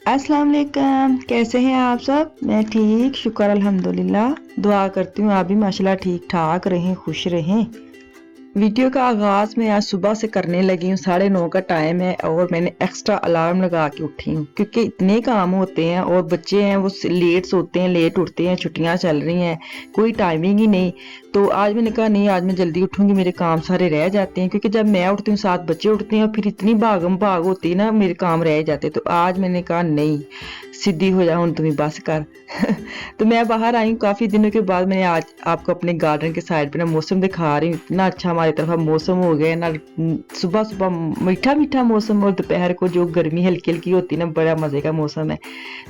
अस्सलाम वालेकुम। कैसे हैं आप सब? मैं ठीक, शुक्र अल्हम्दुलिल्लाह। दुआ करती हूँ आप भी माशाल्लाह ठीक ठाक रहें, खुश रहें। वीडियो का आगाज़ मैं आज सुबह से करने लगी हूँ। 9:30 का टाइम है और मैंने एक्स्ट्रा अलार्म लगा के उठी हूँ क्योंकि इतने काम होते हैं और बच्चे हैं वो लेट सोते हैं, लेट उठते हैं, छुट्टियाँ चल रही हैं, कोई टाइमिंग ही नहीं। तो आज मैंने कहा नहीं, आज मैं जल्दी उठूंगी, मेरे काम सारे रह जाते हैं क्योंकि जब मैं उठती हूँ साथ बच्चे उठते हैं और फिर इतनी भागम भाग होती है ना, मेरे काम रह जाते। तो आज मैंने कहा नहीं, सीधी हो जा हुन तुम्हें, बस कर। तो मैं बाहर आई हूँ काफ़ी दिनों के बाद। मैंने आज आपको अपने गार्डन के साइड पे ना मौसम दिखा रही हूँ। इतना अच्छा हमारी तरफ मौसम हो गया है ना, सुबह सुबह मीठा मीठा मौसम और दोपहर को जो गर्मी हल्की हल्की होती है ना, बड़ा मज़े का मौसम है।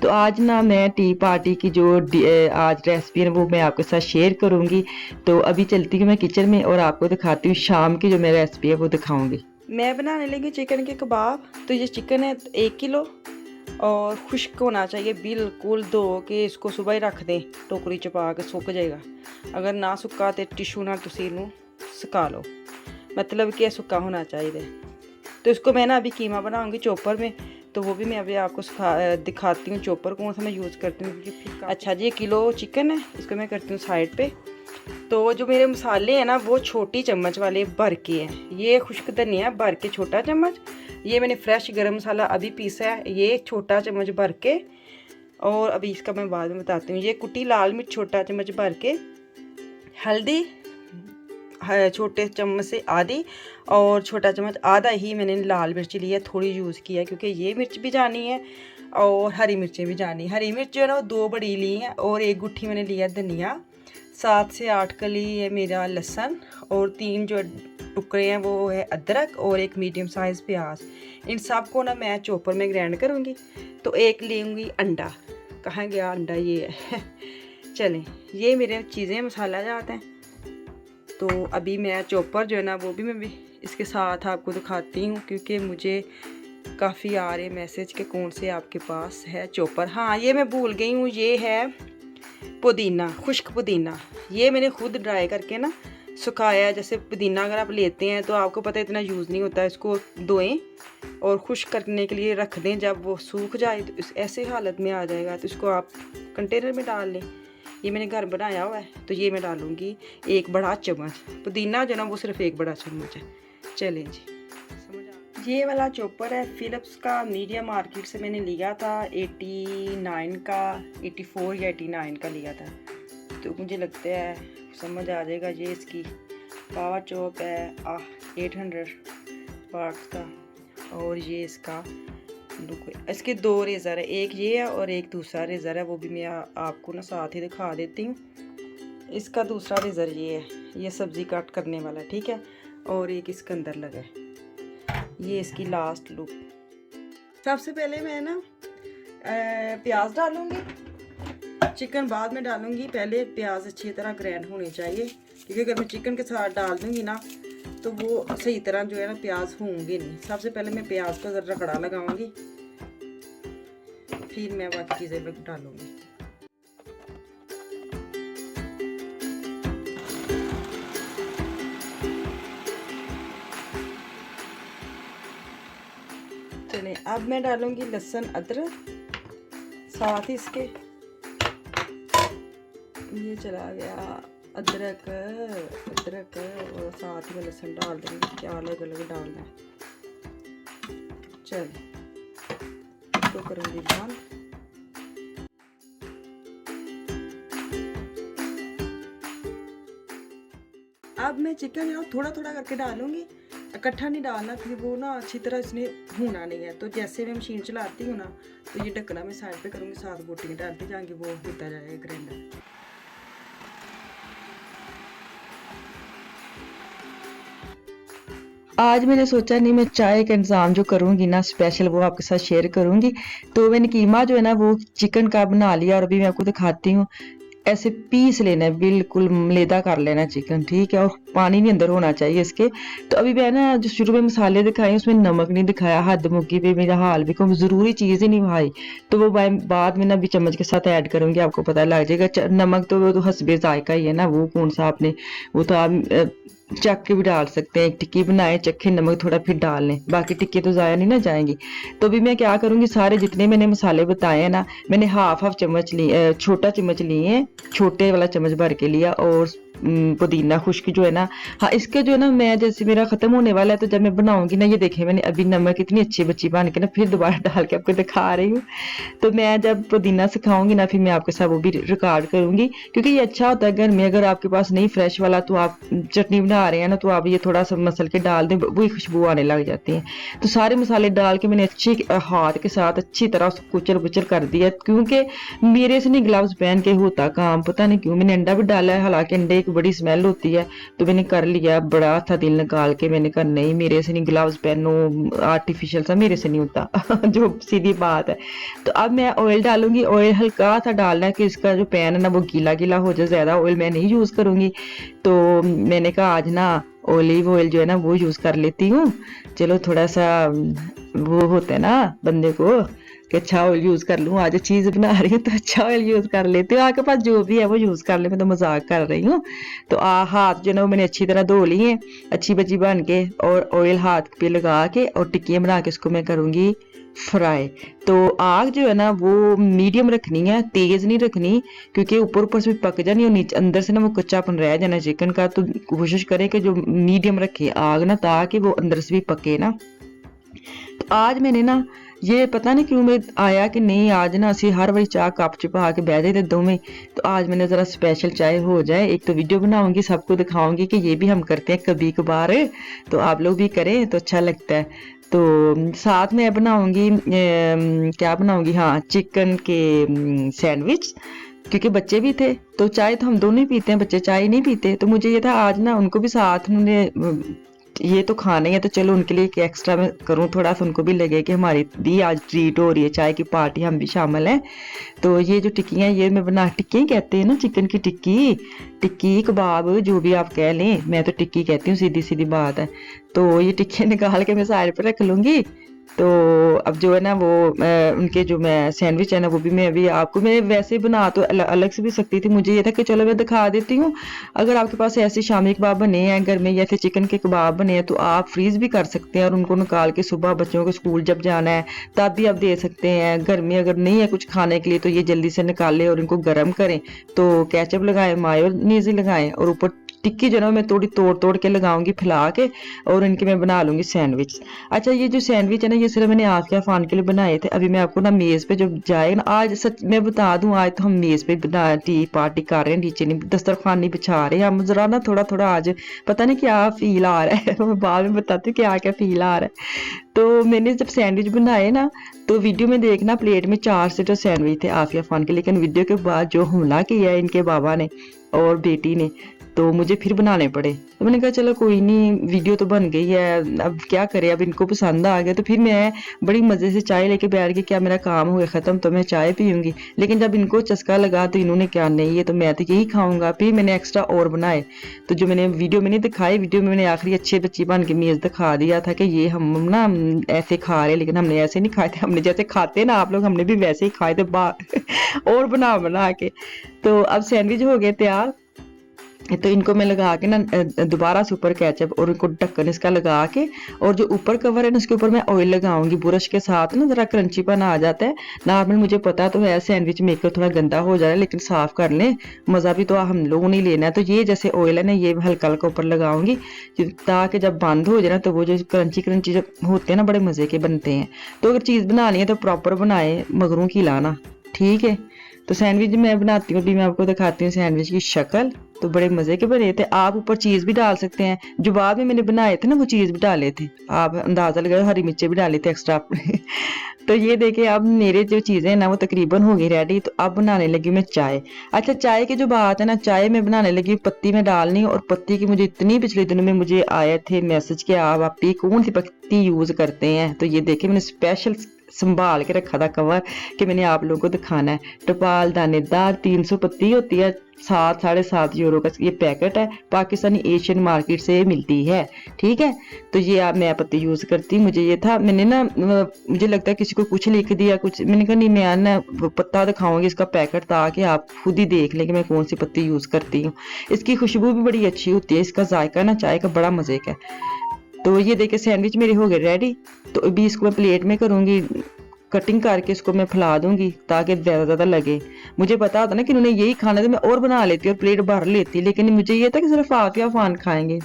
तो आज ना मैं टी पार्टी की जो आज रेसिपी है वो मैं आपके साथ शेयर करूँगी। तो अभी चलती हूँ मैं किचन में और आपको दिखाती हूँ शाम की जो मेरी रेसिपी है वो दिखाऊँगी। मैं बनाने लगी चिकन के कबाब। तो ये चिकन है 1 किलो और खुश्क होना चाहिए बिल्कुल। धो के इसको सुबह ही रख दें, टोकरी च पा के सुक जाएगा। अगर ना सुक्का तो टिशू ना तुसी इनू सुका लो, मतलब कि सुक्का होना चाहिए। तो इसको मैं ना अभी कीमा बनाऊंगी चॉपर में, तो वो भी मैं अभी आपको दिखाती हूँ चॉपर कौन सा मैं यूज़ करती हूँ। अच्छा जी, 1 किलो चिकन है, इसको मैं करती हूँ साइड पे। तो जो मेरे मसाले हैं ना वो छोटी चम्मच वाले भर के हैं। ये खुश्क धनिया भर के छोटा चम्मच, ये मैंने फ्रेश गरम मसाला अभी पीसा है ये छोटा चम्मच भर के, और अभी इसका मैं बाद में बताती हूँ। ये कुटी लाल मिर्च छोटा चम्मच भर के, हल्दी छोटे चम्मच से आधी, और छोटा चम्मच आधा ही मैंने लाल मिर्च लिया, थोड़ी यूज़ किया क्योंकि ये मिर्च भी जानी है और हरी मिर्चें भी जानी। हरी मिर्च जो है ना वो 2 बड़ी ली हैं और 1 गुट्ठी मैंने लिया धनिया, 7 से 8 कली है मेरा लहसुन, और 3 जो टुकड़े हैं वो है अदरक, और 1 मीडियम साइज़ प्याज। इन सब को ना मैं चॉपर में ग्राइंड करूँगी। तो 1 लूँगी अंडा, कहाँ गया अंडा, ये है। चलें, ये मेरे चीज़ें मसाला जाते हैं। तो अभी मैं चॉपर जो है ना वो भी मैं भी इसके साथ आपको दिखाती हूँ क्योंकि मुझे काफ़ी आ रहे मैसेज के कौन से आपके पास है चॉपर। हाँ, ये मैं भूल गई हूँ, ये है पुदीना, खुश्क पुदीना। ये मैंने खुद ड्राई करके ना सुखाया है। जैसे पुदीना अगर आप लेते हैं तो आपको पता है इतना यूज़ नहीं होता, इसको धोएं और खुश्क करने के लिए रख दें। जब वो सूख जाए तो इस ऐसे हालत में आ जाएगा, तो इसको आप कंटेनर में डाल लें। ये मैंने घर बनाया हुआ है, तो ये मैं डालूँगी 1 बड़ा चम्मच। पुदीना जो ना वो सिर्फ 1 बड़ा चम्मच है। चलें जी, समझ आ। ये वाला चॉपर है फिलिप्स का, मीडिया मार्केट से मैंने लिया था 89 का, 84 या 89 का लिया था। तो मुझे लगता है समझ आ जाएगा। ये इसकी पावर चॉप है 800 वाट्स का, और ये इसका इसके 2 रेज़र है, एक ये है और एक दूसरा रेज़र है, वो भी मैं आपको ना साथ ही दिखा देती हूँ। इसका दूसरा रेज़र ये है, ये सब्ज़ी कट करने वाला, ठीक है, और एक इसके अंदर लगा है। ये इसकी लास्ट लुक। सबसे पहले मैं ना प्याज डालूँगी, चिकन बाद में डालूँगी। पहले प्याज अच्छी तरह ग्राइंड होने चाहिए क्योंकि अगर मैं चिकन के साथ डाल दूँगी ना तो वो सही तरह जो है ना प्याज होंगे नहीं। सबसे पहले मैं प्याज को ज़रा रगड़ा लगाऊंगी, फिर मैं बाकी चीज़ें डालूंगी। चलिए, अब मैं डालूंगी लहसुन अदरक, साथ ही इसके ये चला गया अदरक और साथ ही मैं लहसुन डाल दूँगी। क्या अलग अलग डालना है। चलिए, इसको करूँगी बंद। अब मैं चिकन है थोड़ा थोड़ा करके डालूँगी, इकट्ठा नहीं डालना, फिर वो ना अच्छी तरह इसने भूना नहीं है। तो जैसे मैं मशीन चलाती हूँ ना तो ये ढक्कना मैं साइड पे करूँगी, साथ बोटियाँ डालती जाएंगे, वो होता जाएगा ग्राइंडर। आज मैंने सोचा नहीं, मैं चाय का इंतज़ाम जो करूँगी ना स्पेशल वो आपके साथ शेयर करूँगी। तो मैंने कीमा जो है ना वो चिकन का बना लिया और अभी मैं आपको दिखाती हूँ। ऐसे पीस लेना है, बिल्कुल मलेदा कर लेना चिकन, ठीक है, और पानी नहीं अंदर होना चाहिए इसके। तो अभी मैं ना जो शुरू में मसाले दिखाए उसमें नमक नहीं दिखाया, हद मुक्की पे मेरा हाल भी कोई ज़रूरी चीज़ ही नहीं भाई। तो वो बाद में ना भी चम्मच के साथ ऐड करूँगी, आपको पता लग जाएगा। नमक तो वो तो हस्बे जायका ही है ना, वो कौन सा आपने, वो तो आप चख के भी डाल सकते हैं। एक टिक्की बनाए, चखे नमक थोड़ा फिर डाल लें, बाकी टिक्की तो ज़ाया नहीं ना जाएंगी। तो अभी मैं क्या करूँगी, सारे जितने मैंने मसाले बताए हैं ना, मैंने हाफ चम्मच लिए, छोटा चम्मच लिए, छोटे वाला चम्मच भर के लिया। और पुदीना खुश्क जो है ना, हाँ इसके जो है ना, मैं जैसे मेरा खत्म होने वाला है तो जब मैं बनाऊंगी ना, ये देखें मैंने अभी नमक इतनी अच्छी बच्ची बन के ना फिर दोबारा डाल के आपको दिखा रही हूँ। तो मैं जब पुदीना सिखाऊंगी ना, फिर मैं आपके साथ वो भी रिकॉर्ड करूंगी, क्योंकि ये अच्छा होता है घर में। अगर आपके पास नहीं फ्रेश वाला, तो आप चटनी बना रहे हैं ना, तो आप ये थोड़ा सा मसल के डाल दें, वही खुशबू आने लग जाती है। तो सारे मसाले डाल के मैंने अच्छे हाथ के साथ अच्छी तरह उसको कुचल कुचल कर दिया, क्योंकि मेरे से नहीं ग्लव्स पहन के होता काम, पता नहीं क्यों। मैंने अंडा भी डाला है, हालांकि अंडे एक बड़ी स्मेल होती है, तो मैंने कर लिया, बड़ा था दिल निकाल के। मैंने कहा नहीं, मेरे से नहीं, ग्लव्स पहनो, आर्टिफिशियल सा मेरे से नहीं होता जो सीधी बात है। तो अब मैं ऑयल डालूंगी। ऑयल हल्का सा डालना है कि इसका जो पैन है ना वो गीला गीला हो जाए, ज्यादा ऑयल मैं नहीं यूज करूंगी। तो मैंने कहा आज ना ऑलिव ऑयल जो है ना वो यूज कर लेती हूँ। चलो थोड़ा सा वो होता है ना बंदे को कि अच्छा ऑयल यूज कर लूँ, आज चीज बना रही हूँ तो अच्छा ऑयल यूज कर लेती हूँ। आपके पास जो भी है वो यूज कर ले, मैं तो मजाक कर रही हूँ। तो हाथ जो है ना वो मैंने अच्छी तरह धो लिए, अच्छी बची बन के, और ऑयल हाथ पे लगा के और टिक्कियाँ बना के इसको मैं करूँगी फ्राई। तो आग जो है ना वो मीडियम रखनी है, तेज नहीं रखनी, क्योंकि ऊपर ऊपर से भी पक जानी और नीचे अंदर से ना वो कच्चापन रह जाना चिकन का। तो कोशिश करें कि जो मीडियम रखे आग ना, ताकि वो अंदर से भी पके ना। तो आज मैंने ना ये पता नहीं क्यों मैं आया कि नहीं, आज ना असं हर वाली चाह कप च पा के बह जाते दोवें। तो आज मैंने ज़रा स्पेशल चाय हो जाए, एक तो वीडियो बनाऊंगी, सबको दिखाऊंगी कि ये भी हम करते हैं कभी कभार, तो आप लोग भी करें तो अच्छा लगता है। तो साथ में बनाऊंगी क्या बनाऊंगी, हाँ चिकन के सैंडविच, क्योंकि बच्चे भी थे तो चाय तो हम दोनों ही पीते हैं, बच्चे चाय नहीं पीते। तो मुझे ये था आज ना उनको भी साथ उन्होंने ये तो खाना ही है, तो चलो उनके लिए एक एक्स्ट्रा मैं करूँ, थोड़ा सा उनको भी लगे कि हमारी भी आज ट्रीट हो रही है, चाय की पार्टी, हम भी शामिल हैं। तो ये जो टिक्कियाँ ये मैं बना, टिक्की कहते हैं ना, चिकन की टिक्की, टिक्की कबाब जो भी आप कह लें, मैं तो टिक्की कहती हूँ, सीधी सीधी बात है। तो ये टिक्कियाँ निकाल के मैं साइड पर रख लूँगी। तो अब जो है ना वो उनके जो मैं सैंडविच है ना वो भी मैं अभी आपको, मैं वैसे बना तो अलग से भी सकती थी, मुझे ये था कि चलो मैं दिखा देती हूँ। अगर आपके पास ऐसे शामी कबाब बने हैं घर में, या ऐसे चिकन के कबाब बने हैं, तो आप फ्रीज भी कर सकते हैं और उनको निकाल के सुबह बच्चों को स्कूल जब जाना है तब भी आप दे सकते हैं। घर में अगर नहीं है कुछ खाने के लिए तो ये जल्दी से निकालें और इनको गर्म करें, तो केचप लगाएं, मायोनीज लगाएं, और ऊपर टिक्की जो है ना मैं थोड़ी तोड़ तोड़ के लगाऊंगी फैला के, और इनके मैं बना लूंगी सैंडविच। अच्छा ये जो सैंडविच है ना, ये सिर्फ मैंने आफिया फान के लिए बनाए थे। अभी मैं आपको ना मेज़ पे जब जाएगा ना, आज सच मैं बता दूं, आज तो हम मेज़ पे बना टी पार्टी कर रहे हैं, नीचे नहीं दस्तरखान नहीं बिछा रहे हम, जरा ना थोड़ा थोड़ा आज पता नहीं क्या फील आ रहा है मैं बाद में बताती हूँ क्या क्या फील आ रहा है। तो मैंने जब सैंडविच बनाए ना, तो वीडियो में देखना प्लेट में 4 से तो सैंडविच थे आफिया फान के, लेकिन वीडियो के बाद जो हमला किया है इनके बाबा ने और बेटी ने, तो मुझे फिर बनाने पड़े। तो मैंने कहा चलो कोई नहीं, वीडियो तो बन गई है, अब क्या करें, अब इनको पसंद आ गया। तो फिर मैं बड़ी मज़े से चाय लेके बैठ गई, क्या मेरा काम हुआ ख़त्म तो मैं चाय पीऊँगी। लेकिन जब इनको चस्का लगा तो इन्होंने क्या, नहीं ये तो मैं तो यही खाऊंगा। फिर मैंने एक्स्ट्रा और बनाए, तो जो मैंने वीडियो में नहीं दिखाई, वीडियो में मैंने आखिरी अच्छे बच्ची बन के मेज़ दिखा दिया था कि ये हम ना ऐसे खा रहे, लेकिन हमने ऐसे नहीं खाए थे, हमने जैसे खाते ना आप लोग, हमने भी वैसे ही खाए थे और बना बना के। तो अब सैंडविच हो गए तैयार। तो इनको मैं लगा के ना दोबारा से ऊपर केचप और इनको ढक्कन इसका लगा के, और जो ऊपर कवर है ना उसके ऊपर मैं ऑयल लगाऊंगी ब्रश के साथ ना, जरा क्रंचीपन आ जाता है। नॉर्मल मुझे पता तो है सैंडविच मेकर थोड़ा गंदा हो जा रहा है, लेकिन साफ कर लें, मज़ा भी तो हम लोगों ने लेना है। तो ये जैसे ऑयल है ना, ये हल्का हल्का ऊपर लगाऊंगी, ताकि जब बंद हो जाए ना तो वो जो क्रंची क्रंची जब होते हैं ना, बड़े मज़े के बनते हैं। तो अगर चीज़ बनानी है तो प्रॉपर बनाए, मगरों की लाना, ठीक है। तो सैंडविच मैं बनाती हूँ, अभी मैं आपको दिखाती हूँ सैंडविच की शक्ल। तो बड़े मज़े के बने थे। आप ऊपर चीज़ भी डाल सकते हैं, जो बाद में मैंने बनाए थे ना वो चीज़ भी डाले थे, आप अंदाज़ा लगाओ, हरी मिर्चें भी डाली थे एक्स्ट्रा तो ये देखिए अब मेरे जो चीज़ें ना वो तकरीबन हो गई रेडी। तो अब बनाने लगी मैं चाय। अच्छा चाय की जो बात है ना, चाय में बनाने लगी पत्ती में डालनी, और पत्ती की मुझे इतनी पिछले दिनों में मुझे आए थे मैसेज के आप कौन सी पत्ती यूज़ करते हैं। तो ये देखिए मैंने स्पेशल संभाल के रखा था कवर कि मैंने आप लोगों को दिखाना है। टपाल दानेदार 300 पत्ती होती है, 7-7.5 यूरो का ये पैकेट है, पाकिस्तानी एशियन मार्केट से मिलती है। ठीक है, तो ये आप मैं पत्ती यूज़ करती हूँ। मुझे ये था, मैंने ना मुझे लगता है किसी को कुछ लिख दिया कुछ, मैंने कहा नहीं मैं ना पत्ता दिखाऊंगी इसका पैकेट ताकि आप खुद ही देख लें कि मैं कौन सी पत्ती यूज़ करती हूँ। इसकी खुशबू भी बड़ी अच्छी होती है, इसका जायका ना चाय का बड़ा मज़े का है। तो ये देखिए सैंडविच मेरे हो गए रेडी। तो अभी इसको मैं प्लेट में करूँगी, कटिंग करके इसको मैं फैला दूंगी ताकि ज़्यादा लगे। मुझे पता होता ना कि उन्होंने यही खाना, तो मैं और बना लेती और प्लेट भर लेती, लेकिन मुझे ये था कि सिर्फ आके अफान खाएंगे।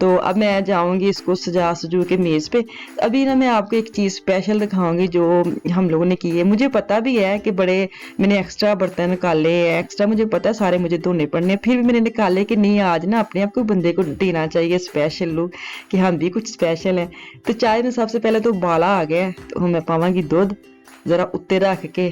तो अब मैं जाऊंगी इसको सजा सजू के मेज़ पे। अभी ना मैं आपको एक चीज़ स्पेशल दिखाऊंगी जो हम लोगों ने की है। मुझे पता भी है कि बड़े मैंने एक्स्ट्रा बर्तन निकाले एक्स्ट्रा, मुझे पता है सारे मुझे धोने पड़ने, फिर भी मैंने निकाले कि नहीं आज ना अपने आप को बंदे को देना चाहिए स्पेशल लुक कि हम भी कुछ स्पेशल है। तो चाय में सबसे पहले तो उबाला आ गया, तो मैं पावांगी दूध जरा उत्ते रख के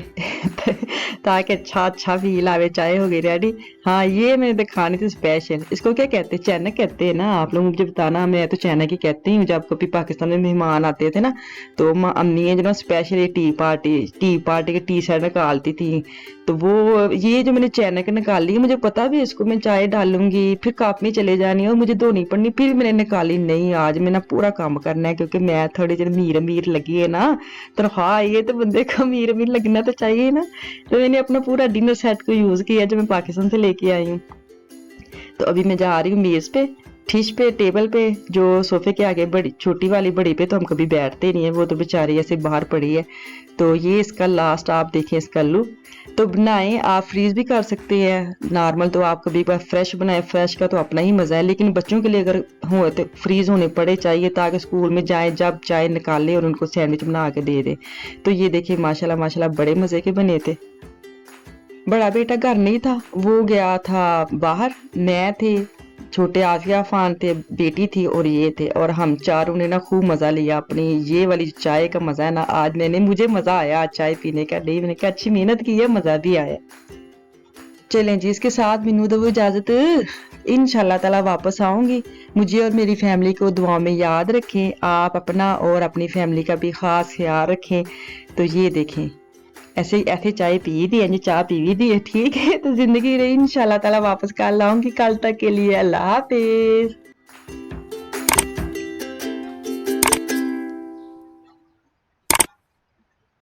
ताकि अच्छा फील आवे। चाय हो गई रेडी। हाँ ये मैंने दिखानी थी स्पेशल। इसको क्या कहते हैं, चैनक कहते हैं ना, आप लोग मुझे बताना। मैं तो चैनक ही कहती हूँ। जब कभी पाकिस्तान में मेहमान आते थे ना तो अम्मी है जो ना स्पेशल ये टी पार्टी के टी शर्ट निकालती थी। तो वो ये जो मैंने चैनक निकाली, मुझे पता भी इसको मैं चाय डालूंगी फिर कप में चले जानी और मुझे धोनी पड़नी, फिर मैंने निकाली नहीं आज मैं ना पूरा काम करना है क्योंकि मैं थोड़ी देर अमीर लगी है ना तनख्वाह आई है तो बंदे को अमीर लगना तो चाहिए ना। तो मैंने अपना पूरा डिनर सेट को यूज किया जो मैं पाकिस्तान से लेके आई हूँ। तो अभी मैं जा रही हूँ मेज पे, डिश पे, टेबल पे, जो सोफे के आगे बड़ी छोटी वाली बड़ी पे तो हम कभी बैठते नहीं है, वो तो बेचारी ऐसे बाहर पड़ी है। तो ये इसका लास्ट आप देखें इसका लुक। तो बनाएं आप फ्रीज भी कर सकते हैं नॉर्मल, तो आप कभी बार फ्रेश बनाएं, फ्रेश का तो अपना ही मज़ा है, लेकिन बच्चों के लिए अगर हो तो फ्रीज होने पड़े चाहिए ताकि स्कूल में जाए जब चाय निकाले और उनको सैंडविच बना के दे दे। तो ये देखिए माशाल्लाह माशाल्लाह बड़े मज़े के बने थे। बड़ा बेटा घर नहीं था, वो गया था बाहर, मैं थे, छोटे आफिया फान थे, बेटी थी और ये थे, और हम चारों ने ना खूब मज़ा लिया अपनी ये वाली चाय का मज़ा है ना आज मुझे मज़ा आया आज चाय पीने का। नहीं मैंने कहा अच्छी मेहनत की है, मज़ा भी आया। चलें जी, इसके साथ मैनू दो इजाज़त, इंशाल्लाह ताला वापस आऊँगी। मुझे और मेरी फैमिली को दुआ में याद रखें, आप अपना और अपनी फैमिली का भी ख़ास ख्याल रखें। तो ये देखें ऐसे ऐसे चाय पी दी है, चाय पी दी है, ठीक है। तो जिंदगी रही, इंशाल्लाह ताला वापस कल आऊंगी, कल तक के लिए अल्लाह हाफिज।